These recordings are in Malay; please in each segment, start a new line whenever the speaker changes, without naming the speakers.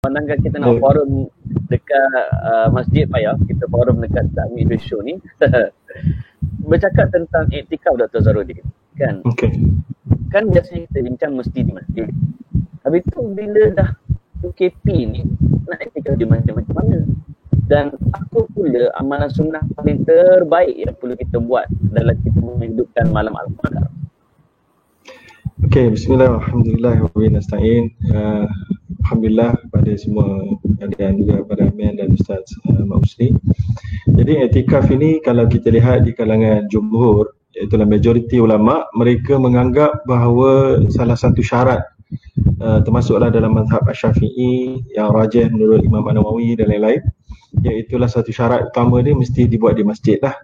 Pandangan kita nak forum dekat masjid Pak ya, kita forum dekat Takmir Show ni bercakap tentang iktikaf Dr. Zarudin kan. Kan biasanya kita bincang mesti di masjid. Habis tu bila dah PKP ni nak iktikaf di macam mana? Dan apa pula amalan sunnah paling terbaik yang perlu kita buat dalam kita menghidupkan malam Al-Qadar?
Bismillahirrahmanirrahim. Alhamdulillah pada semua dan juga pada Amin dan Ustaz Mak Usni. Jadi i'tikaf ini kalau kita lihat di kalangan jumhur, iaitu majoriti ulama, mereka menganggap bahawa salah satu syarat termasuklah dalam mazhab Asy-Syafi'i yang rajih menurut Imam An-Nawawi dan lain-lain, iaitulah satu syarat utama dia mesti dibuat di masjid lah.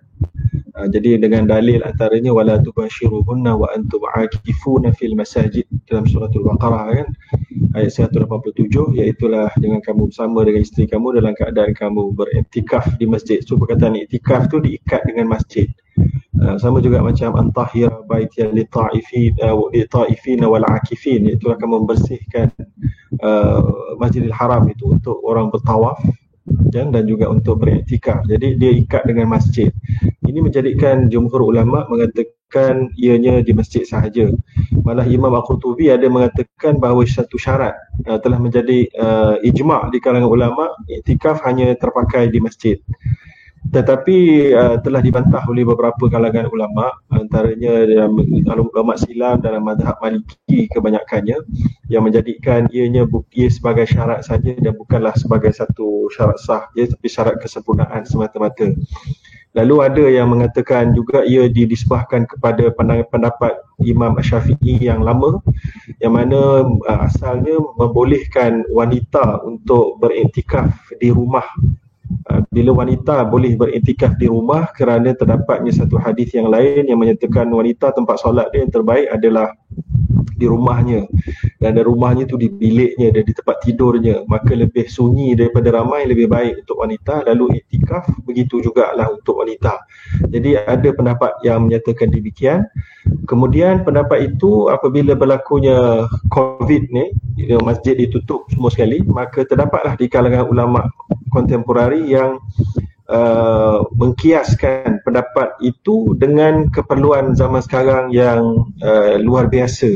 Jadi dengan dalil antaranya wala tubashiruhunna wa antum aakifuna fil masajid dalam suratul Baqarah kan, ayat 187, iaitulah jangan kamu bersama dengan isteri kamu dalam keadaan kamu beriktikaf di masjid. So perkataan iktikaf tu diikat dengan masjid. Sama juga macam antahir baitiya li-ta'ifin wal akifin, iaitu kamu membersihkan Masjidil Haram itu untuk orang bertawaf dan juga untuk beriktikaf. Jadi dia ikat dengan masjid. Ini menjadikan jumhur ulama mengatakan ianya di masjid sahaja. Malah Imam Al-Qurtubi ada mengatakan bahawa satu syarat telah menjadi ijma' di kalangan ulama, iktikaf hanya terpakai di masjid. Tetapi telah dibantah oleh beberapa kalangan ulama, antaranya dalam ulama silam dalam mazhab Maliki kebanyakannya, yang menjadikan ianya ia sebagai syarat saja dan bukanlah sebagai satu syarat sah, tapi syarat kesempurnaan semata-mata. Lalu ada yang mengatakan juga ia dinisbahkan kepada pendapat Imam Asy-Syafi'i yang lama, yang mana asalnya membolehkan wanita untuk beriktikaf di rumah. Bila wanita boleh beriktikaf di rumah kerana terdapatnya satu hadis yang lain yang menyatakan wanita tempat solat dia yang terbaik adalah di rumahnya, dan rumahnya tu di biliknya dan di tempat tidurnya, maka lebih sunyi daripada ramai, lebih baik untuk wanita. Lalu iktikaf begitu jugalah untuk wanita. Jadi ada pendapat yang menyatakan demikian. Kemudian pendapat itu apabila berlakunya COVID ni, masjid ditutup semua sekali, maka terdapatlah di kalangan ulama kontemporari yang mengkiaskan pendapat itu dengan keperluan zaman sekarang yang luar biasa.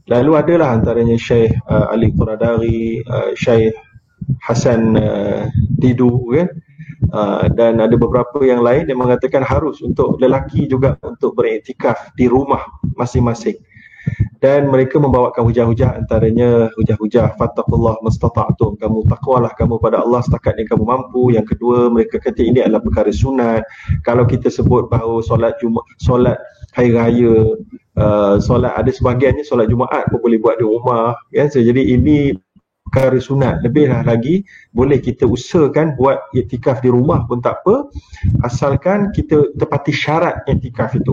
Lalu adalah antaranya Syekh Ali Quradari, Syekh Hasan Didu kan, dan ada beberapa yang lain yang mengatakan harus untuk lelaki juga untuk beriktikaf di rumah masing-masing. Dan mereka membawakan hujah-hujah, antaranya hujah-hujah fattaqullah mastata'tum, kamu takwalah kamu pada Allah setakat yang kamu mampu. Yang kedua, mereka kata ini adalah perkara sunat. Kalau kita sebut bahawa solat solat hari raya, solat ada sebahagiannya solat Jumaat pun boleh buat di rumah kan. So, jadi ini perkara sunat. Lebihlah lagi boleh kita usahakan buat iktikaf di rumah pun tak apa, asalkan kita tepati syarat iktikaf itu,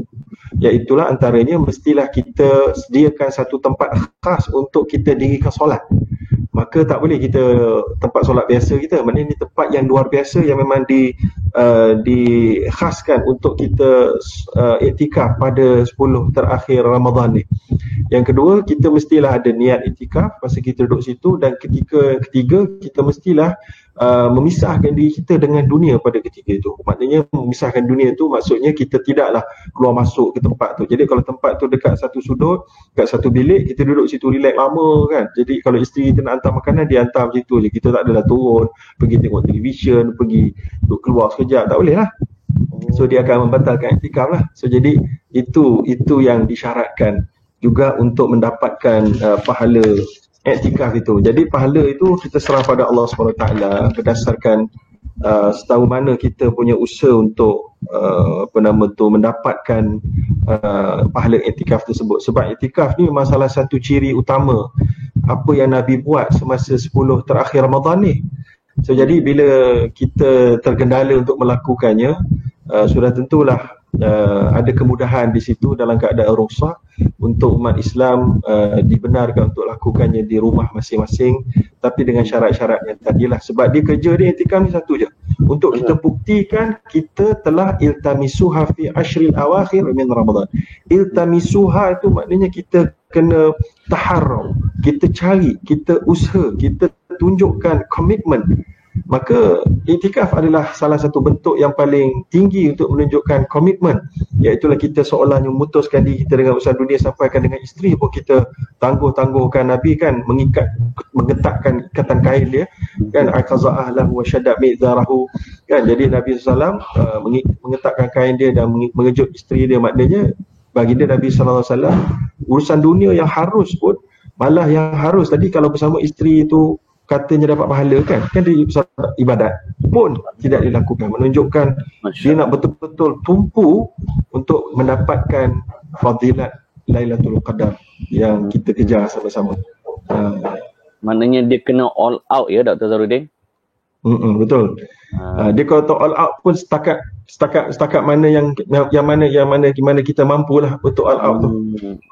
iaitulah antaranya mestilah kita sediakan satu tempat khas untuk kita dirikan solat. Maka tak boleh kita tempat solat biasa kita, maknanya ini tempat yang luar biasa yang memang dikhaskan untuk kita iktikaf pada 10 terakhir Ramadan ni. Yang kedua, kita mestilah ada niat iktikaf masa kita duduk situ. Dan ketiga, kita mestilah memisahkan diri kita dengan dunia pada ketika itu. Maknanya memisahkan dunia itu maksudnya kita tidaklah keluar masuk ke tempat tu. Jadi kalau tempat tu dekat satu sudut, dekat satu bilik, kita duduk situ relax lama kan. Jadi kalau isteri kita nak hantar makanan, dia hantar macam tu je. Kita tak adalah turun, pergi tengok televisyen, pergi duduk keluar sekejap, tak boleh lah. So dia akan membatalkan iktikaf lah. So jadi itu yang disyaratkan juga untuk mendapatkan pahala iktikaf itu. Jadi pahala itu kita serah pada Allah SWT berdasarkan setahu mana kita punya usaha untuk mendapatkan pahala iktikaf tersebut. Sebab iktikaf ni memang salah satu ciri utama apa yang Nabi buat semasa 10 terakhir Ramadan ni. So jadi bila kita terkendala untuk melakukannya, sudah tentulah ada kemudahan di situ dalam keadaan rukhsah untuk umat Islam dibenarkan untuk lakukannya di rumah masing-masing, tapi dengan syarat-syarat yang tadilah. Sebab dia kerja dia iktikaf ni satu je, untuk kita buktikan kita telah iltamisuha fi ashril awakhir min Ramadan. Iltamisuha itu maknanya kita kena taharrau, kita cari, kita usaha, kita tunjukkan komitmen, maka iktikaf adalah salah satu bentuk yang paling tinggi untuk menunjukkan komitmen, iaitu kita seolah memutuskan diri kita dengan urusan dunia, sampaikan dengan isteri pun kita tangguh-tangguhkan. Nabi kan mengetatkan ikatan kain dia kan, aqaza'ah lahu wa syadda mi'zarahu kan. Jadi Nabi SAW mengetatkan kain dia dan mengejut isteri dia. Maknanya bagi dia Nabi SAW urusan dunia yang harus pun, malah yang harus tadi kalau bersama isteri itu katanya dapat pahala kan dia ibadat pun tidak dilakukan, menunjukkan dia nak betul-betul tumpu untuk mendapatkan fadilat Lailatul Qadar yang kita kejar sama-sama.
Maknanya dia kena all out ya Dr. Zarudin?
Betul. Dia kalau tak all out pun setakat mana yang mana kita mampulah untuk all out tu.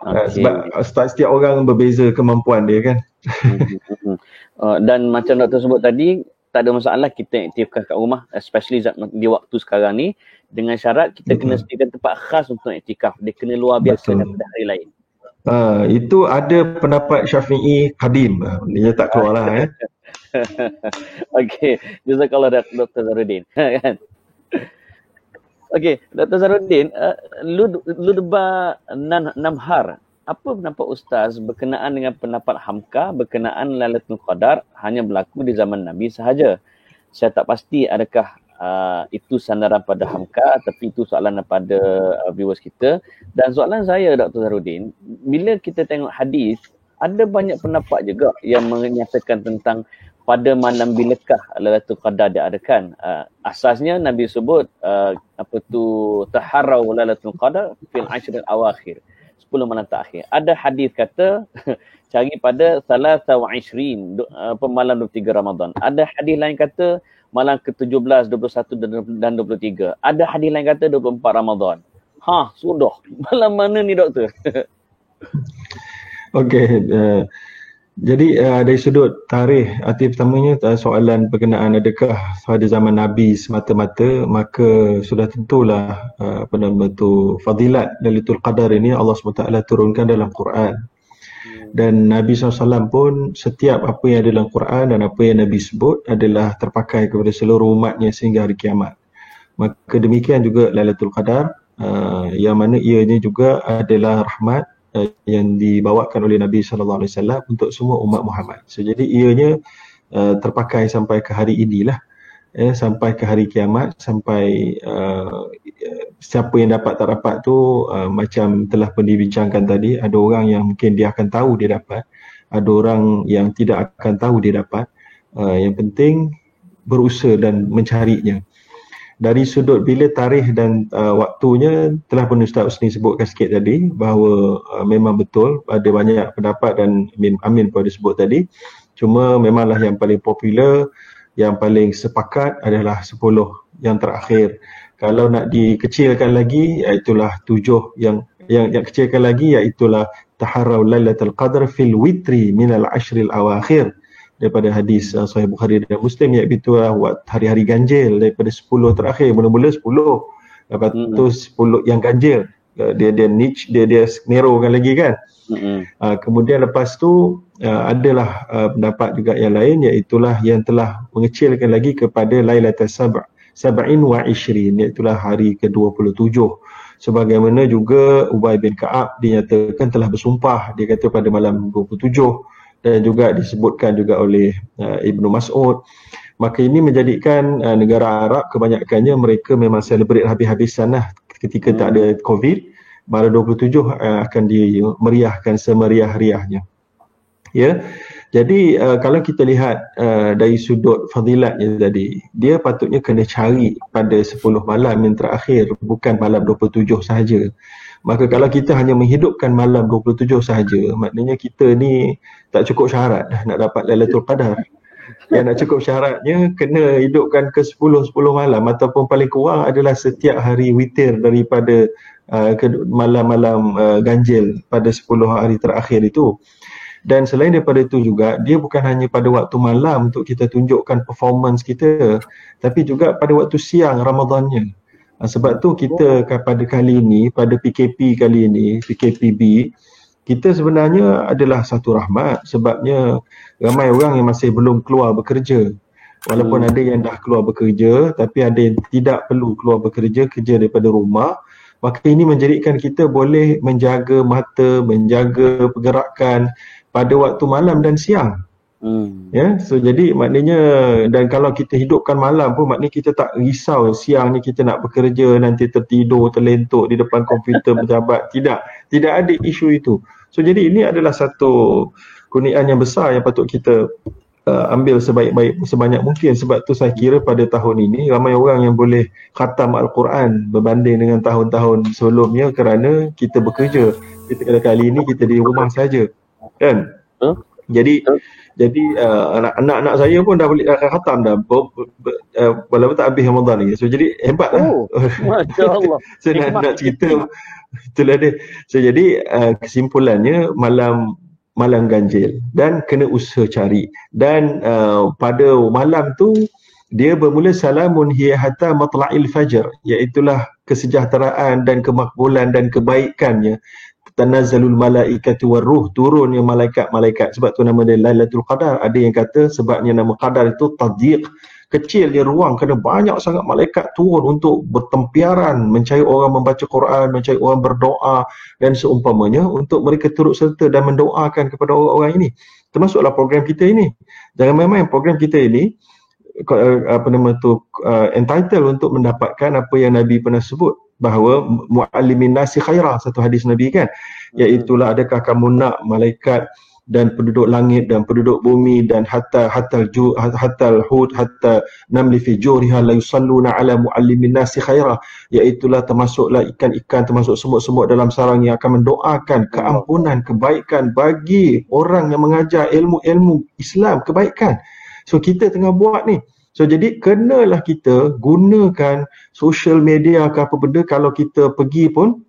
Sebab setiap orang berbeza kemampuan dia kan.
Dan macam doktor sebut tadi, tak ada masalah kita iktikaf kat rumah, especially di waktu sekarang ni, dengan syarat kita kena sediakan tempat khas untuk iktikaf. Dia kena luar biasa daripada hari lain.
Itu ada pendapat Syafi'i Qadim, dia tak keluar lah ya.
Okey, jazakallah Dr. Zarudin. Kan? Okey, Dr. Zarudin, Ludba Namhar, apa pendapat Ustaz berkenaan dengan pendapat Hamka berkenaan Lailatul Qadar hanya berlaku di zaman Nabi sahaja? Saya tak pasti adakah itu sandaran pada Hamka, tapi itu soalan daripada viewers kita. Dan soalan saya Dr. Zarudin, bila kita tengok hadis, ada banyak pendapat juga yang menyatakan tentang pada malam bilakah Lailatul Qadar diadakan. Asasnya Nabi sebut taharrau Lailatul Qadar fil ashril awakhir, 10 malam terakhir. Ada hadis kata cari pada 23 malam 23 Ramadan. Ada hadis lain kata malam ke-17, 21 dan 23. Ada hadis lain kata 24 Ramadan. Sudah. Malam mana ni doktor?
Okey, jadi dari sudut tarikh, arti pertamanya soalan berkenaan adakah pada zaman Nabi semata-mata, maka sudah tentulah fadilat Lailatul Qadar ini Allah SWT turunkan dalam Quran. Dan Nabi SAW pun setiap apa yang ada dalam Quran dan apa yang Nabi sebut adalah terpakai kepada seluruh umatnya sehingga hari kiamat. Maka demikian juga Lailatul Qadar, yang mana ianya juga adalah rahmat yang dibawakan oleh Nabi SAW untuk semua umat Muhammad. So, jadi ianya terpakai sampai ke hari inilah, sampai ke hari kiamat, sampai siapa yang dapat tak dapat tu macam telah pun dibincangkan tadi. Ada orang yang mungkin dia akan tahu dia dapat, ada orang yang tidak akan tahu dia dapat. Yang penting berusaha dan mencarinya. Dari sudut bila tarikh dan waktunya, telah pun Ustaz Usni sebutkan sikit tadi bahawa memang betul ada banyak pendapat dan Amin pun ada sebut tadi. Cuma memanglah yang paling popular, yang paling sepakat adalah 10 yang terakhir. Kalau nak dikecilkan lagi, iaitulah 7 yang kecilkan lagi, iaitulah taharrau Lailatul Qadar fil witri minal ashril awakhir, daripada hadis Sahih Bukhari dan Muslim, iaitu hari-hari ganjil daripada 10 terakhir. Mula-mula 10, lepas tu 10 yang ganjil, dia narrowkan lagi kan. Kemudian lepas tu adalah pendapat juga yang lain, iaitulah yang telah mengecilkan lagi kepada Lailatul Sab'in wa Ishrin, iaitulah hari ke-27. Sebagaimana juga Ubay bin Ka'ab dinyatakan telah bersumpah, dia kata pada malam 27, dan juga disebutkan juga oleh Ibnu Mas'ud. Maka ini menjadikan negara Arab kebanyakannya mereka memang celebrate habis-habisan lah ketika tak ada COVID. Malam 27 akan dimeriahkan semeriah-riahnya. Ya. Jadi kalau kita lihat dari sudut fadilatnya tadi, dia patutnya kena cari pada 10 malam yang terakhir, bukan malam 27 sahaja. Maka kalau kita hanya menghidupkan malam 27 sahaja, maknanya kita ni tak cukup syarat dah nak dapat Lailatul Qadar. Yang nak cukup syaratnya kena hidupkan ke 10 malam, ataupun paling kurang adalah setiap hari witir daripada malam-malam ganjil pada 10 hari terakhir itu. Dan selain daripada itu juga, dia bukan hanya pada waktu malam untuk kita tunjukkan performance kita, tapi juga pada waktu siang Ramadannya. Sebab tu kita pada kali ini, pada PKP kali ini, PKPB, kita sebenarnya adalah satu rahmat, sebabnya ramai orang yang masih belum keluar bekerja. Walaupun ada yang dah keluar bekerja, tapi ada yang tidak perlu keluar bekerja, kerja daripada rumah. Maka ini menjadikan kita boleh menjaga mata, menjaga pergerakan pada waktu malam dan siang. Ya, so jadi maknanya, dan kalau kita hidupkan malam pun maknanya kita tak risau siang ni kita nak bekerja, nanti tertidur, terlentuk di depan komputer berjabat. Tidak ada isu itu. So jadi ini adalah satu kurniaan yang besar yang patut kita ambil sebanyak mungkin. Sebab tu saya kira pada tahun ini ramai orang yang boleh khatam Al-Quran berbanding dengan tahun-tahun sebelumnya kerana kita bekerja. Kita kali ini kita di rumah saja, kan? Jadi anak-anak saya pun dah boleh khatam dah walaupun tak habis Ramadan lagi. So jadi hebat lah.
Masya-Allah.
So nak cerita itulah dia. So jadi kesimpulannya malam ganjil dan kena usaha cari, dan pada malam tu dia bermula salamun hiya hatta matla'il fajr, iaitulah kesejahteraan dan kemakbulan dan kebaikannya. Tanazzalul malaikatu warruh, turunnya malaikat-malaikat. Sebab tu nama dia Lailatul Qadar. Ada yang kata sebabnya nama Qadar itu tadyiq, kecil dia ruang kerana banyak sangat malaikat turun untuk bertempiaran mencari orang membaca Quran, mencari orang berdoa dan seumpamanya, untuk mereka turut serta dan mendoakan kepada orang-orang ini. Termasuklah program kita ini. Jangan main-main, program kita ini entitled untuk mendapatkan apa yang Nabi pernah sebut, bahawa mu'allimin nasi khairah, satu hadis Nabi kan, iaitulah adakah kamu nak malaikat dan penduduk langit dan penduduk bumi dan hatta hud hatta namli fi juriha la yusalluna ala muallimin nasi khairah, iaitulah termasuklah ikan-ikan, termasuk semut-semut dalam sarang yang akan mendoakan keampunan, kebaikan bagi orang yang mengajar ilmu-ilmu Islam, kebaikan. So kita tengah buat ni. So jadi kenalah kita gunakan social media ke apa benda. Kalau kita pergi pun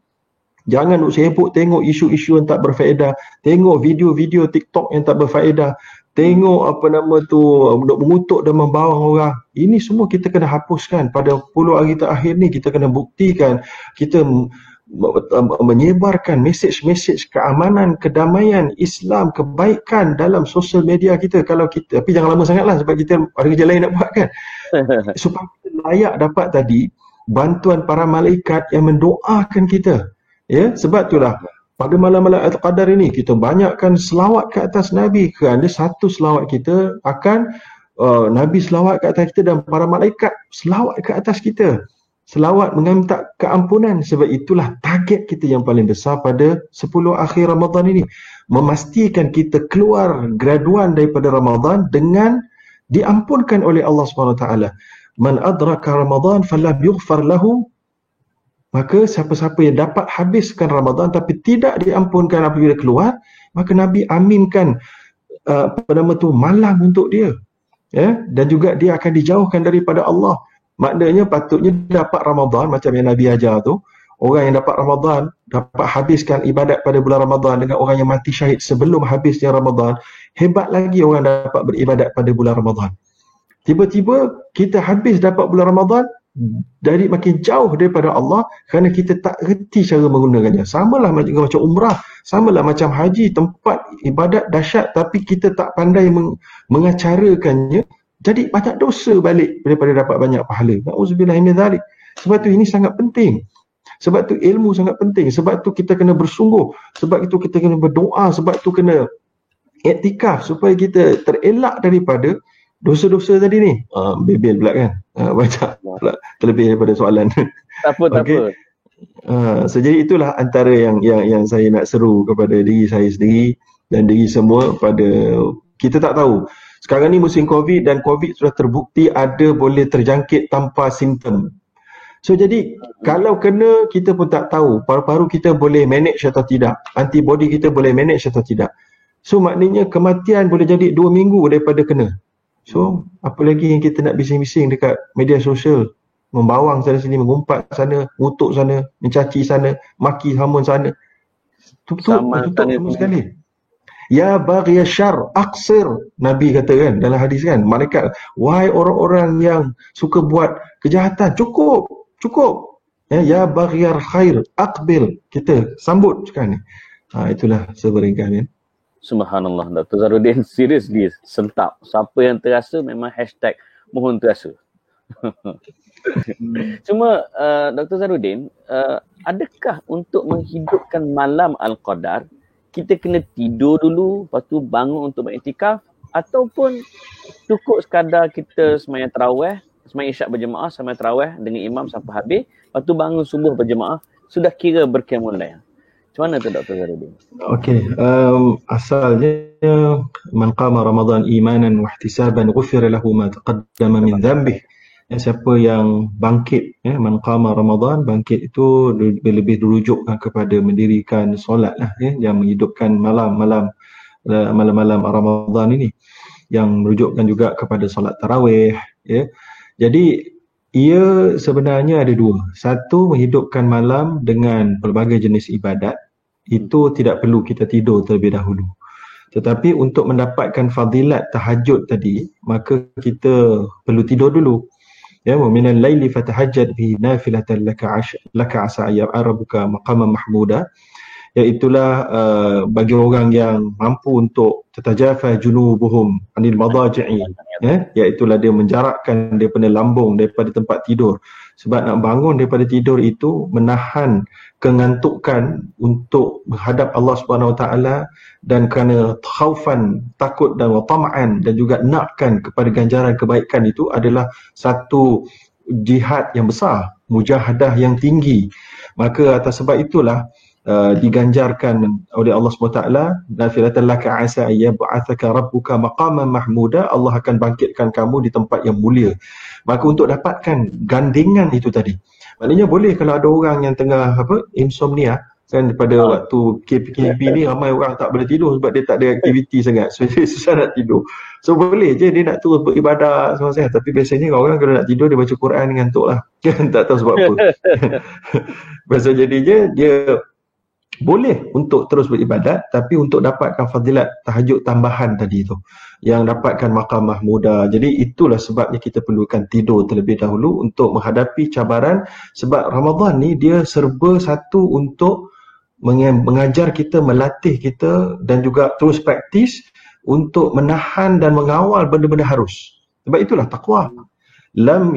jangan duk sibuk tengok isu-isu yang tak berfaedah, tengok video-video TikTok yang tak berfaedah, tengok duk mengutuk dan membawang orang. Ini semua kita kena hapuskan. Pada 10 hari terakhir ni kita kena buktikan kita menyebarkan mesej-mesej keamanan, kedamaian, Islam, kebaikan dalam sosial media kita. Kalau kita, tapi jangan lama sangatlah sebab kita ada kerja lain nak buat kan. Supaya kita layak dapat tadi bantuan para malaikat yang mendoakan kita. Ya, sebab itulah pada malam-malam Al-Qadar ini kita banyakkan selawat ke atas Nabi, kerana satu selawat kita akan Nabi selawat ke atas kita dan para malaikat selawat ke atas kita. Selawat meminta keampunan. Sebab itulah target kita yang paling besar pada 10 akhir Ramadan ini, memastikan kita keluar graduan daripada Ramadan dengan diampunkan oleh Allah SWT. Man adraka Ramadan falam yughfar lahu, maka siapa-siapa yang dapat habiskan Ramadan tapi tidak diampunkan apabila keluar, maka Nabi aminkan malam untuk dia, ya, dan juga dia akan dijauhkan daripada Allah. Maknanya patutnya dapat Ramadan macam yang Nabi ajar tu. Orang yang dapat Ramadan, dapat habiskan ibadat pada bulan Ramadan dengan orang yang mati syahid sebelum habisnya Ramadan. Hebat lagi orang dapat beribadat pada bulan Ramadan. Tiba-tiba kita habis dapat bulan Ramadan, dari makin jauh daripada Allah kerana kita tak reti cara menggunakannya. Samalah macam umrah, samalah macam haji, tempat ibadat dahsyat tapi kita tak pandai mengacarakannya. Jadi banyak dosa balik daripada dapat banyak pahala. Na'udzubillah min dzalik. Sebab tu ini sangat penting. Sebab tu ilmu sangat penting. Sebab tu kita kena bersungguh. Sebab itu kita kena berdoa. Sebab tu kena iktikaf supaya kita terelak daripada dosa-dosa tadi ni. Bebel pula kan. Banyak pula terlebih daripada soalan.
Tak apa.
So jadi itulah antara yang saya nak seru kepada diri saya sendiri dan diri semua. Pada kita tak tahu. Sekarang ni musim COVID dan COVID sudah terbukti ada boleh terjangkit tanpa simptom. So jadi kalau kena kita pun tak tahu paru-paru kita boleh manage atau tidak, antibody kita boleh manage atau tidak. So maknanya kematian boleh jadi 2 minggu daripada kena. So apa lagi yang kita nak bising-bising dekat media sosial, membawang sana sini, mengumpat sana, ngutuk sana, mencaci sana, maki hamun sana. Tutup sama sekali. Ya baghiya syarr aqsir, Nabi kata kan dalam hadis kan, malaikat, wahai orang-orang yang suka buat kejahatan, cukup. Ya baghiya khair aqbil, kita sambut sekarang ni. Itulah seberingkas kan.
Subhanallah, Dr. Zarudin seriously sentap. Siapa yang terasa memang hashtag mohon terasa. Cuma Dr. Zarudin, adakah untuk menghidupkan malam Al-Qadar kita kena tidur dulu lepas tu bangun untuk beriktikaf, ataupun cukup sekadar kita sembahyang tarawih, sembahyang isyak berjemaah, sembahyang tarawih dengan imam sampai habis, lepas tu bangun subuh berjemaah, sudah kira berqiyamul lail? Macam mana tu Dr. Zarudin?
Okey, asalnya man qama Ramadan imanan wa ihtisaban ghufira lahu ma taqaddama min dhanbih. Siapa yang bangkit, man qama Ramadan, bangkit itu lebih dirujukkan kepada mendirikan solat lah, yang menghidupkan malam-malam Ramadan ini, yang merujukkan juga kepada solat tarawih, ya. Jadi ia sebenarnya ada dua. Satu, menghidupkan malam dengan pelbagai jenis ibadat. Itu tidak perlu kita tidur terlebih dahulu. Tetapi untuk mendapatkan fadilat tahajud tadi, maka kita perlu tidur dulu. Ya, wa minal laili fatahajjad bihi nafilatan laka asa ayyarabuka maqaman mahmuda. Iaitulah bagi orang yang mampu untuk tatajafa junubuhum anil madaji'i, iaitulah dia menjarakkan daripada lambung, daripada tempat tidur. Sebab nak bangun daripada tidur itu menahan kengantukan untuk menghadap Allah Subhanahu Wa Taala, dan kerana khaufan, takut, dan tama'an, dan juga nakkan kepada ganjaran kebaikan, itu adalah satu jihad yang besar, mujahadah yang tinggi. Maka atas sebab itulah diganjarkan oleh Allah SWT, nafilatan laka asa ayyab'athaka rabbuka maqaman mahmuda, Allah akan bangkitkan kamu di tempat yang mulia. Maka untuk dapatkan gandingan itu tadi, maknanya boleh kalau ada orang yang tengah insomnia kan, pada waktu KPKP ni ramai orang tak boleh tidur sebab dia tak ada aktiviti sangat, so dia susah nak tidur. So boleh je dia nak terus beribadat semua sehat, tapi biasanya orang kalau nak tidur dia baca Quran ngantuk lah kan, tak tahu sebab apa. Biasa jadinya dia boleh untuk terus beribadat, tapi untuk dapatkan fadilat tahajud tambahan tadi tu, yang dapatkan maqam mahmuda. Jadi itulah sebabnya kita perlukan tidur terlebih dahulu untuk menghadapi cabaran. Sebab Ramadan ni dia serba satu untuk mengajar kita, melatih kita, dan juga terus praktis untuk menahan dan mengawal benda-benda harus. Sebab itulah taqwa. Lam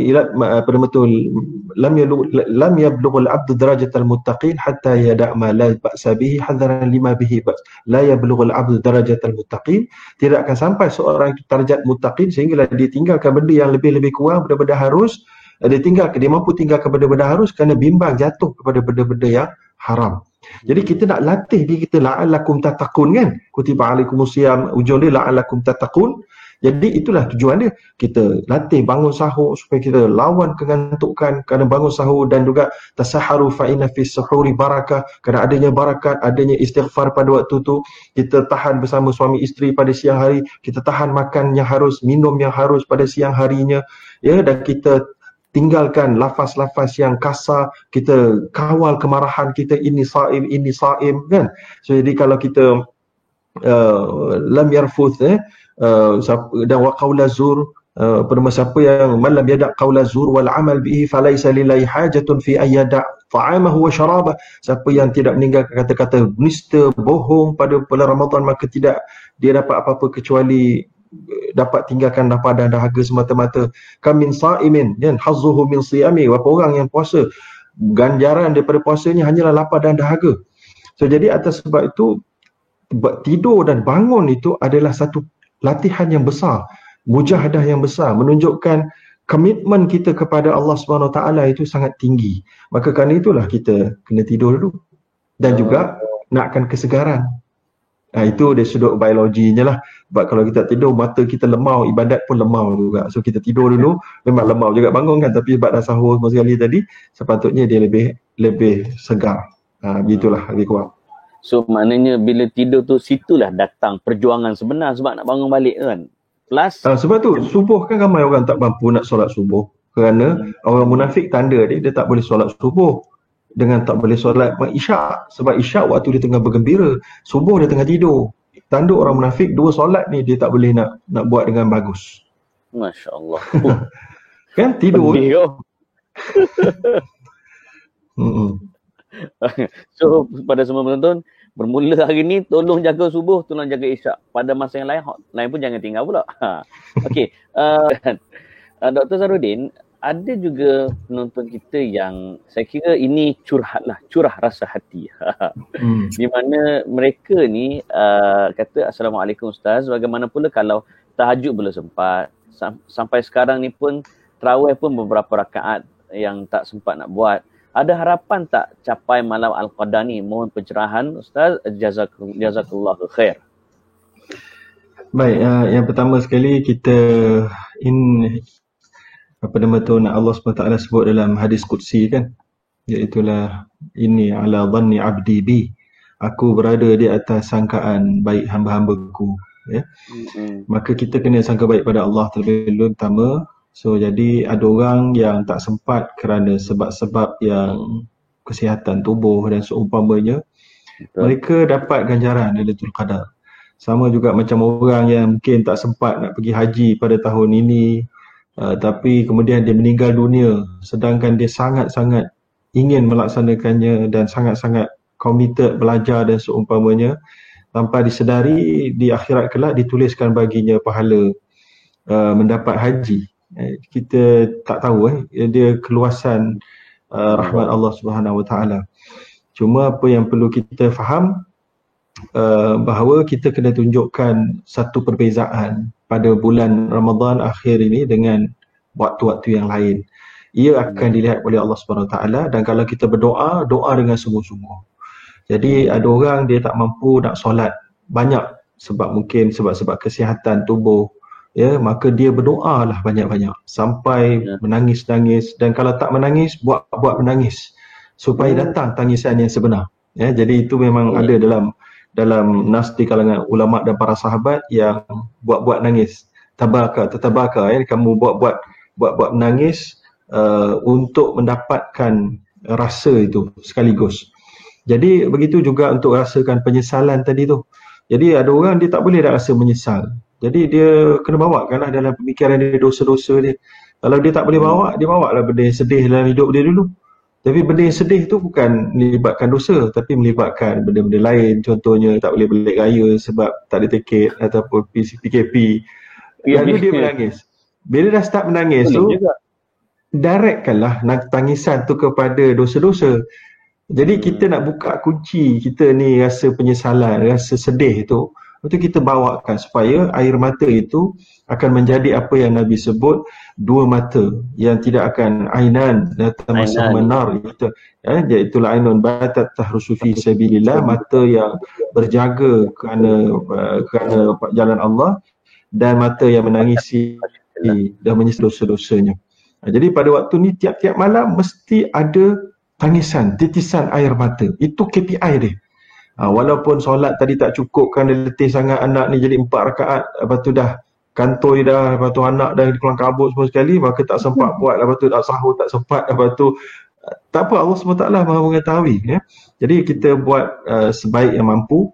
yablughul abdu darajatal muttaqin hatta yada' ma la ba'sa bihi hadaran lima bihi ba's. La yablughul abdu darajatal muttaqin, tidak akan sampai seorang itu darjat muttaqin sehinggalah dia tinggalkan benda yang lebih-lebih kurang benda-benda harus. Dia mampu tinggalkan benda-benda harus kerana bimbang jatuh kepada benda-benda yang haram. Jadi kita nak latih diri kita, la'allakum tattaqun kan, kutiba alaikumusiyam, ujung dia la'allakum tattaqun. Jadi itulah tujuan dia. Kita latih bangun sahur supaya kita lawan kengantukan kerana bangun sahur, dan juga tasaharu fa inna fis suhuri barakah, kerana adanya barakat, adanya istighfar pada waktu tu. Kita tahan bersama suami isteri pada siang hari, kita tahan makan yang harus, minum yang harus pada siang harinya, ya, dan kita tinggalkan lafaz-lafaz yang kasar, kita kawal kemarahan kita, ini saim kan. So jadi kalau kita lam yarfuth dan wa qaula zur, pada siapa yang man lam yada' qaula zur wal amal bihi falaysa lillahi hajatun fi ay yada' ta'amahu wa syarabah. Siapa yang tidak meninggalkan kata-kata nista, bohong pada bulan Ramadan, maka tidak dia dapat apa-apa kecuali dapat tinggalkan lapar dan dahaga semata-mata. Kamin sa'imin dan hazzuhu min siyami, apa orang yang puasa, ganjaran daripada puasanya hanyalah lapar dan dahaga. So jadi atas sebab itu tidur dan bangun itu adalah satu latihan yang besar, mujahadah yang besar, menunjukkan komitmen kita kepada Allah SWT itu sangat tinggi. Maka kerana itulah kita kena tidur dulu, dan juga nakkan kesegaran. Itu dari sudut biologinya lah. Sebab kalau kita tidur, mata kita lemau, ibadat pun lemau juga. So kita tidur dulu, memang lemau juga bangun kan, tapi sebab dah sahur semua sekali tadi, sepatutnya dia lebih segar. Begitulah lebih kurang.
So maknanya bila tidur tu, situlah datang perjuangan sebenar sebab nak bangun balik kan. Plus
sebab tu subuh kan ramai orang tak mampu nak solat subuh, kerana orang munafik tanda dia tak boleh solat subuh dengan tak boleh solat isyak. Sebab isyak waktu dia tengah bergembira, subuh dia tengah tidur. Tanda orang munafik, dua solat ni dia tak boleh nak buat dengan bagus.
Masya-Allah.
Kan tidur.
So pada semua penonton, bermula hari ni tolong jaga subuh, tolong jaga isyak. Pada masa yang lain pun jangan tinggal pula. Okey, Dr. Zarudin, ada juga penonton kita yang saya kira ini curah rasa hati. Di mana mereka ni kata, Assalamualaikum Ustaz, bagaimana pula kalau tahajud belum sempat, sampai sekarang ni pun tarawih pun beberapa rakaat yang tak sempat nak buat. Ada harapan tak capai malam Al-Qadar ni? Mohon pencerahan Ustaz. Jazakallahu khair.
Baik, yang pertama sekali kita nak Allah SWT sebut dalam hadis Qudsi kan, iaitulah inni ala dhanni abdi bi, aku berada di atas sangkaan baik hamba-hambaku, ya. Maka kita kena sangka baik pada Allah terlebih dahulu pertama. So jadi ada orang yang tak sempat kerana sebab-sebab yang kesihatan tubuh dan seumpamanya, mereka dapat ganjaran Lailatul Qadar. Sama juga macam orang yang mungkin tak sempat nak pergi haji pada tahun ini, tapi kemudian dia meninggal dunia sedangkan dia sangat-sangat ingin melaksanakannya dan sangat-sangat committed belajar dan seumpamanya, tanpa disedari di akhirat kelak dituliskan baginya pahala mendapat haji. Kita tak tahu dia keluasan rahmat Allah Subhanahu Wa Taala. Cuma apa yang perlu kita faham, bahawa kita kena tunjukkan satu perbezaan pada bulan Ramadan akhir ini dengan waktu-waktu yang lain. Ia akan dilihat oleh Allah Subhanahu Wa Taala, dan kalau kita berdoa, doa dengan sungguh-sungguh. Jadi ada orang dia tak mampu nak solat banyak mungkin sebab kesihatan tubuh, ya, maka dia berdoalah banyak-banyak sampai menangis-nangis, dan kalau tak menangis, buat menangis supaya datang tangisan yang sebenar. Ya, jadi itu memang ada dalam nas di kalangan ulama dan para sahabat yang buat nangis. Tatabaka, ya, kamu buat menangis untuk mendapatkan rasa itu sekaligus. Jadi begitu juga untuk rasakan penyesalan tadi tu. Jadi ada orang dia tak boleh dah rasa menyesal. Jadi dia kena bawakanlah dalam pemikiran dia dosa-dosa dia. Kalau dia tak boleh bawa, dia bawalah benda yang sedih dalam hidup dia dulu. Tapi benda yang sedih tu bukan melibatkan dosa, tapi melibatkan benda-benda lain. Contohnya tak boleh balik raya sebab tak ada tiket ataupun PKP. Lalu dia menangis. Bila dah start menangis tu, directkanlah tangisan tu kepada dosa-dosa. Jadi kita nak buka kunci kita ni rasa penyesalan, rasa sedih tu, itu kita bawakan supaya air mata itu akan menjadi apa yang Nabi sebut, dua mata yang tidak akan ainan tamasah menar, iaitulah ainun batat tahrusu fi sabilillah, mata yang berjaga kerana jalan Allah, dan mata yang menangisi dan menyesal dosa-dosanya. Jadi pada waktu ni tiap-tiap malam mesti ada tangisan, titisan air mata. Itu KPI dia. Walaupun solat tadi tak cukup kerana letih sangat, anak ni jadi 4 rakaat, lepas tu dah kantoi dah, lepas tu anak dah keluar kabut semua sekali, maka tak sempat buat, lepas tu dah sahur tak sempat, lepas tu tak apa, Allah SWT Maha mengetahui, ya. Jadi kita buat sebaik yang mampu,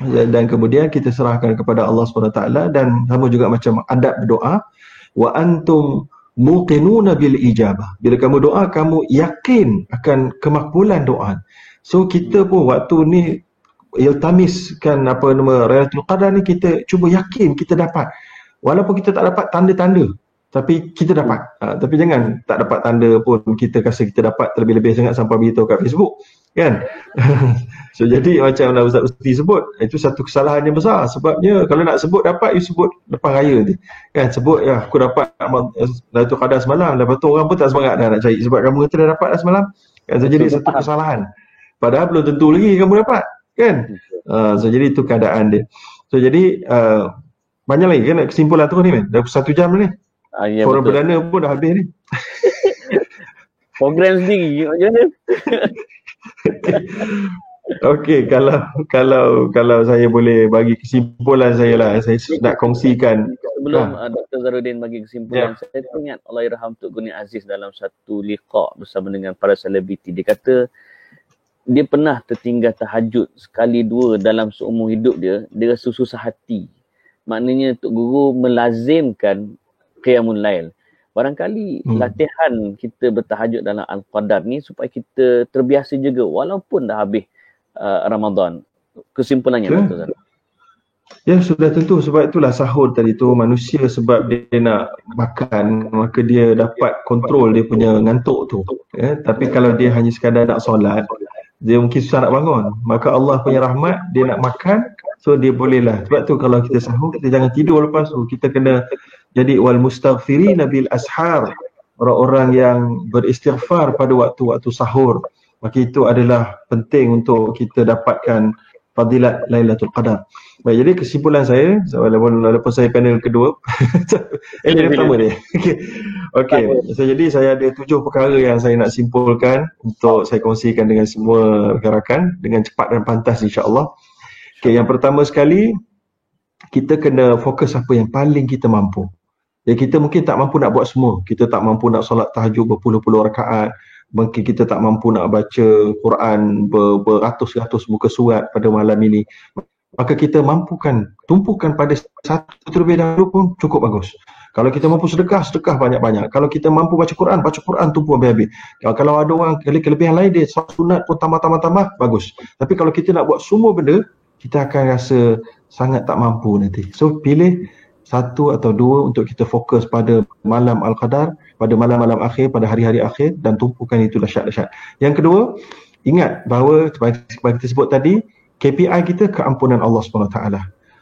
dan kemudian kita serahkan kepada Allah SWT, dan sama juga macam adab berdoa, wa antum muqinuna bil ijabah. Bila kamu doa, kamu yakin akan kemakbulan doa. So kita pun waktu ni iltamiskan Lailatul Qadar ni, kita cuba yakin kita dapat. Walaupun kita tak dapat tanda-tanda, tapi kita dapat. Tapi jangan tak dapat tanda pun kita rasa kita dapat terlebih-lebih sangat sampai beritahu kat Facebook, kan? So jadi macam Ustaz Usti sebut, itu satu kesalahan yang besar. Sebabnya kalau nak sebut dapat, you sebut lepas raya nanti, kan? Sebut ya aku dapat Lailatul Qadar semalam, lepas tu orang pun tak semangat dah nak cari sebab kamu kata dah dapat dah semalam, kan? So jadi satu kesalahan, padahal belum tentu lagi kamu dapat, kan? So jadi itu keadaan dia. So jadi banyak lagi kan kesimpulan tu ni, man. Dah 1 jam ni.
Ya,
forum perdana pun dah habis ni.
Program sendiri macam mana?
Okey, kalau saya boleh bagi kesimpulan saya lah, saya nak kongsikan.
Sebelum Dr. Zarudin bagi kesimpulan, saya teringat Allahyarham Tok Guni Aziz dalam satu liqa bersama dengan para selebriti. Dia kata dia pernah tertinggal tahajud sekali dua dalam seumur hidup dia rasa susah hati. Maknanya Tok Guru melazimkan Qiyamul Lail. Barangkali latihan kita bertahajud dalam Al-Qadar ni supaya kita terbiasa juga walaupun dah habis Ramadan. Kesimpulannya Dr. Zarul.
Ya, sudah tentu. Sebab itulah sahur tadi tu, manusia sebab dia nak makan, maka dia dapat kontrol dia punya ngantuk tu. Ya, tapi kalau dia hanya sekadar nak solat, dia mungkin susah nak bangun. Maka Allah punya rahmat, dia nak makan, so dia bolehlah. Sebab tu kalau kita sahur, kita jangan tidur lepas tu. Kita kena jadi wal mustaghfirina bil ashar, orang-orang yang beristighfar pada waktu-waktu sahur. Maka itu adalah penting untuk kita dapatkan fadilat Lailatul Qadar. Baik, jadi kesimpulan saya, walaupun saya panel kedua, ini pertama dia. Okey. So, jadi saya ada 7 perkara yang saya nak simpulkan untuk saya kongsikan dengan semua rakan-rakan dengan cepat dan pantas insya-Allah. Okey, yang pertama sekali, kita kena fokus apa yang paling kita mampu. Jadi kita mungkin tak mampu nak buat semua. Kita tak mampu nak solat tahajud berpuluh-puluh rakaat. Mungkin kita tak mampu nak baca Quran beratus-ratus muka surat pada malam ini. Maka kita mampukan, tumpukan pada satu terlebih dahulu pun cukup bagus. Kalau kita mampu sedekah banyak-banyak. Kalau kita mampu baca Quran tumpu habis-habis. Kalau ada orang kelebihan lain, dia sunat pun tambah, bagus. Tapi kalau kita nak buat semua benda, kita akan rasa sangat tak mampu nanti. So pilih 1 atau 2 untuk kita fokus pada malam Al-Qadar, pada malam-malam akhir, pada hari-hari akhir, dan tumpukan itu dahsyat-dahsyat. Yang kedua, ingat bahawa seperti kita sebut tadi, KPI kita keampunan Allah SWT.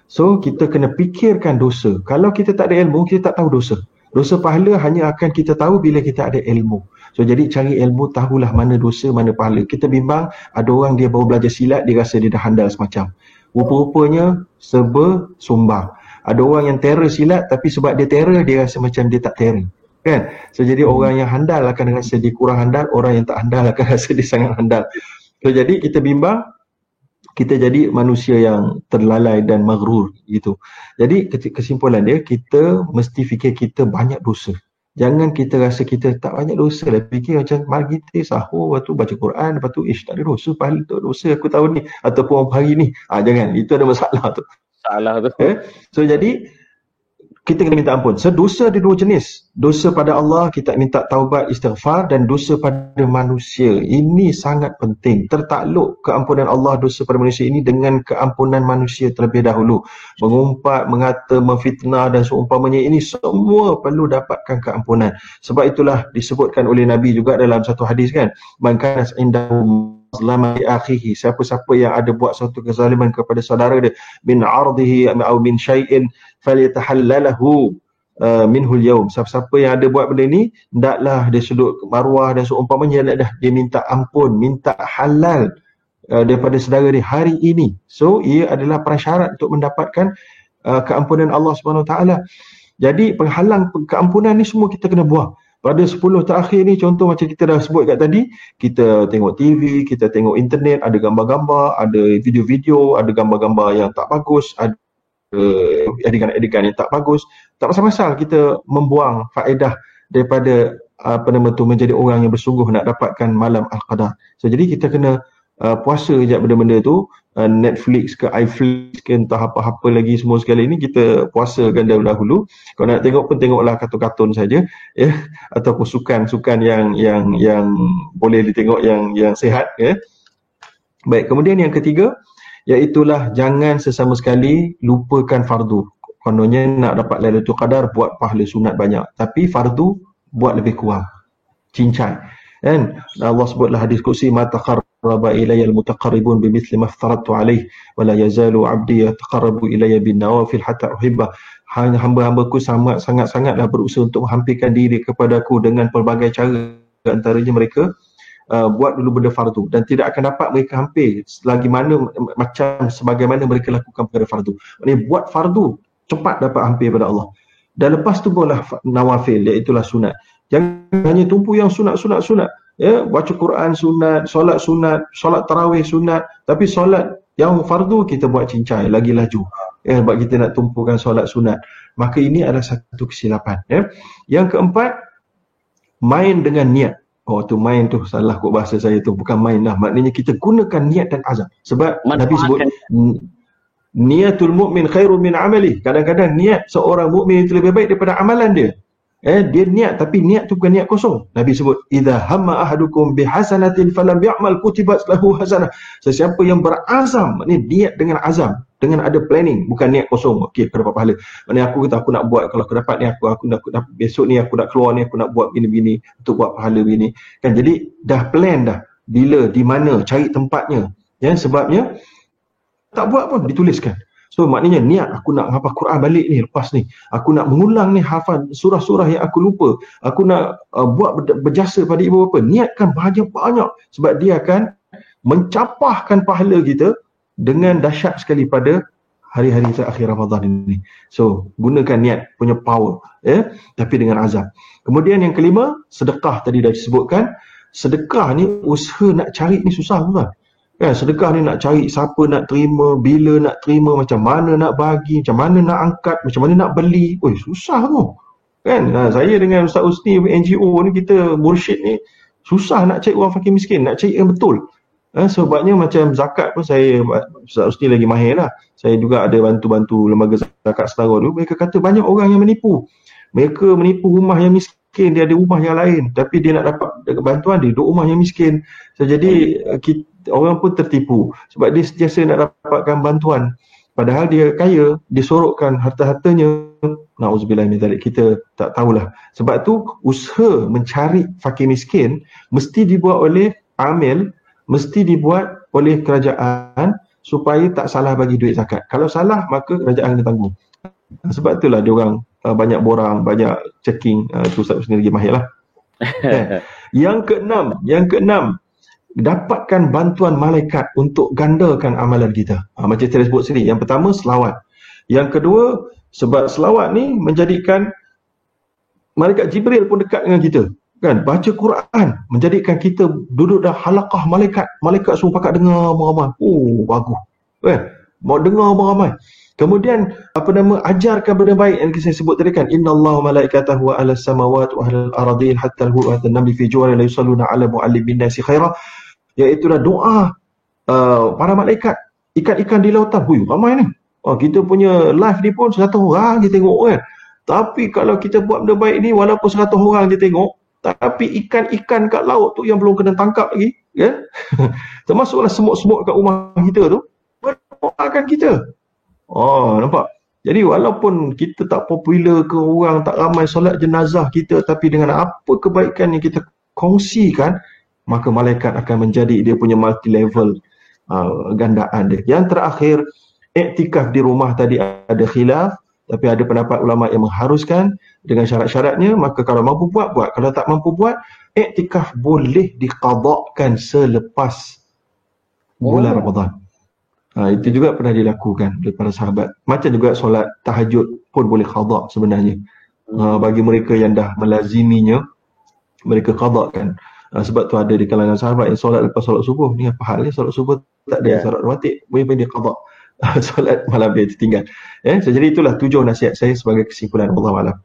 So kita kena fikirkan dosa. Kalau kita tak ada ilmu, kita tak tahu dosa. Dosa pahala hanya akan kita tahu bila kita ada ilmu. So jadi cari ilmu, tahulah mana dosa, mana pahala. Kita bimbang, ada orang dia baru belajar silat, dia rasa dia dah handal semacam. Rupa-rupanya serba sumbang. Ada orang yang terror silat, tapi sebab dia terror, dia rasa macam dia tak terror. Kan? So jadi orang yang handal akan rasa dia kurang handal, orang yang tak handal akan rasa dia sangat handal. So jadi kita bimbang, kita jadi manusia yang terlalai dan maghrur gitu. Jadi kesimpulan dia, kita mesti fikir kita banyak dosa. Jangan kita rasa kita tak banyak dosa lah. Fikir macam mari kita sahur, lepas tu baca Quran, lepas tu tak ada dosa, pahala tak dosa aku tahun ni ataupun hari ni. Jangan, itu ada masalah tu.
Salah tu.
So jadi kita kena minta ampun. So dosa ada 2 jenis. Dosa pada Allah, kita minta taubat, istighfar, dan dosa pada manusia. Ini sangat penting. Tertakluk keampunan Allah, dosa pada manusia ini dengan keampunan manusia terlebih dahulu. Mengumpat, mengata, memfitnah dan seumpamanya, ini semua perlu dapatkan keampunan. Sebab itulah disebutkan oleh Nabi juga dalam satu hadis kan, man kana indahu mazlama li akhihi, siapa-siapa yang ada buat suatu kezaliman kepada saudara dia, min ardihi aw min syai'in falyatahallalahu minhu al-yawm, siapa-siapa yang ada buat benda ni, hendaklah dia sudut maruah dan seumpamanya, dah dia minta ampun, minta halal daripada saudara dia hari ini. So ia adalah prasyarat untuk mendapatkan keampunan Allah SWT. Jadi penghalang keampunan ni semua kita kena buang. Pada 10 terakhir ni, contoh macam kita dah sebut kat tadi, kita tengok TV, kita tengok internet, ada gambar-gambar, ada video-video, ada gambar-gambar yang tak bagus, ada edikan-edikan yang tak bagus. Tak pasal-pasal kita membuang faedah daripada menjadi orang yang bersungguh nak dapatkan malam Al-Qadar. So jadi kita kena puasa sekejap benda-benda tu, Netflix ke iFlix ke entah apa-apa lagi semua sekali ni kita puasakan dahulu. Kalau nak tengok pun tengoklah kartun-kartun saja, ya, ataupun sukan-sukan yang boleh ditengok yang sihat, ya. Baik, kemudian yang ketiga, iaitulah jangan sesama sekali lupakan fardu. Kononnya nak dapat Lailatul Qadar, buat pahala sunat banyak, tapi fardu buat lebih kurang, cincai. Kan Allah sebutlah hadis qudsi, ma taqarraba ilayya al-mutaqarribun bimithli ma aftaradtu alayhi wa la yazalu 'abdi yataqarrabu ilayya bin nawafil hatta uhibba. Hamba-hambaku sangat-sangatlah berusaha untuk menghampirkan diri kepadaku dengan pelbagai cara, antaranya mereka buat dulu benda fardu, dan tidak akan dapat mereka hampir selagi mana macam sebagaimana mereka lakukan perkara fardu. Maksudnya buat fardu cepat dapat hampir pada Allah, dan lepas tu bolehlah nawafil, iaitulah sunat. Jangan hanya tumpu yang sunat, ya, baca Quran sunat, solat tarawih sunat, tapi solat yang fardu kita buat cincai, lagi laju, ya, sebab kita nak tumpukan solat sunat. Maka ini adalah satu kesilapan, ya. Yang keempat, main dengan niat. Tu main tu salah kok bahasa saya tu, bukan main lah, maknanya kita gunakan niat dan azam. Sebab Nabi sebut niatul mu'min khairun min amali. Kadang-kadang niat seorang mukmin itu lebih baik daripada amalan dia. Dia niat, tapi niat tu bukan niat kosong. Nabi sebut, idza hamma ahadukum bihasanatin falam ya'mal kutibat lahu hasanah. Sesiapa yang berazam, ni niat dengan azam, dengan ada planning, bukan niat kosong. Okey, aku dapat pahala. Maknanya aku kata aku nak buat, kalau aku dapat ni aku nak besok ni aku nak keluar ni, aku nak buat gini-gini untuk buat pahala begini. Kan, jadi dah plan dah. Bila, di mana, cari tempatnya. Ya, sebabnya tak buat pun dituliskan. So maknanya niat aku nak hafal Quran balik ni lepas ni. Aku nak mengulang ni hafal surah-surah yang aku lupa. Aku nak buat berjasa pada ibu bapa. Niatkan banyak-banyak sebab dia akan mencapahkan pahala kita dengan dahsyat sekali pada hari-hari terakhir Ramadan ini. So gunakan niat punya power, ya, tapi dengan azam. Kemudian yang kelima, sedekah tadi dah disebutkan. Sedekah ni usaha nak cari ni susah tuan. Kan, sedekah ni nak cari siapa nak terima, bila nak terima, macam mana nak bagi, macam mana nak angkat, macam mana nak beli. Oi, susah tu. Kan, saya dengan Ustaz Usni NGO ni, kita mursyid ni susah nak cari orang fakir miskin, nak cari yang betul. Sebabnya macam zakat pun saya, Ustaz Usni lagi mahir lah. Saya juga ada bantu-bantu lembaga zakat setara tu. Mereka kata banyak orang yang menipu. Mereka menipu rumah yang miskin, dia ada rumah yang lain, tapi dia nak dapat bantuan, dia duduk rumah yang miskin. So, jadi orang pun tertipu sebab dia sentiasa nak dapatkan bantuan, padahal dia kaya, disorokkan harta-hartanya. Na'udzubillah min dzalik, kita tak tahulah. Sebab tu usaha mencari fakir miskin mesti dibuat oleh amil, mesti dibuat oleh kerajaan supaya tak salah bagi duit zakat. Kalau salah maka kerajaan kena tanggung. Sebab itulah dia orang banyak borang, banyak checking. Tu Ustaz sendiri lagi mahir lah. Yang keenam, dapatkan bantuan malaikat untuk gandakan amalan kita. Macam saya sebut sini. Yang pertama, selawat. Yang kedua, sebab selawat ni menjadikan malaikat Jibril pun dekat dengan kita. Kan, baca Quran menjadikan kita duduk dah halaqah malaikat. Malaikat semua pakat dengar ramai. Oh, bagus. Kan? Mau dengar ramai. Kemudian ajarkan benda baik yang saya sebut tadi kan, innallaha malaikatahu wa 'alas samawati wa 'alal ardin hatta al-hu'atan nabi fi juwari la yusalluna 'ala mu'allimin nasi khaira, iaitu doa para malaikat, ikan-ikan di lautan. Hui, ramai ni. Kita punya live ni pun 100 orang dia tengok kan. Tapi kalau kita buat benda baik ni, walaupun 100 orang dia tengok, tapi ikan-ikan kat laut tu yang belum kena tangkap lagi, ya. Termasuklah semut-semut kat rumah kita tu berdoakan kita. Nampak? Jadi walaupun kita tak popular ke, orang tak ramai solat jenazah kita, tapi dengan apa kebaikan yang kita kongsikan, maka malaikat akan menjadi dia punya multi level gandaan dia. Yang terakhir, iktikaf di rumah tadi ada khilaf, tapi ada pendapat ulama yang mengharuskan dengan syarat-syaratnya. Maka kalau mampu buat, buat. Kalau tak mampu buat, iktikaf boleh diqadakkan selepas bulan Ramadan. Itu juga pernah dilakukan oleh para sahabat. Macam juga solat tahajud pun boleh qada sebenarnya. Bagi mereka yang dah melaziminya, mereka qadakan. Sebab tu ada di kalangan sahabat yang solat lepas solat subuh. Ni apa halnya solat subuh tak ada solat rawatib, boleh dia qada. Solat malam dia tertinggal. So, jadi itulah 7 nasihat saya sebagai kesimpulan. Wallahu a'lam.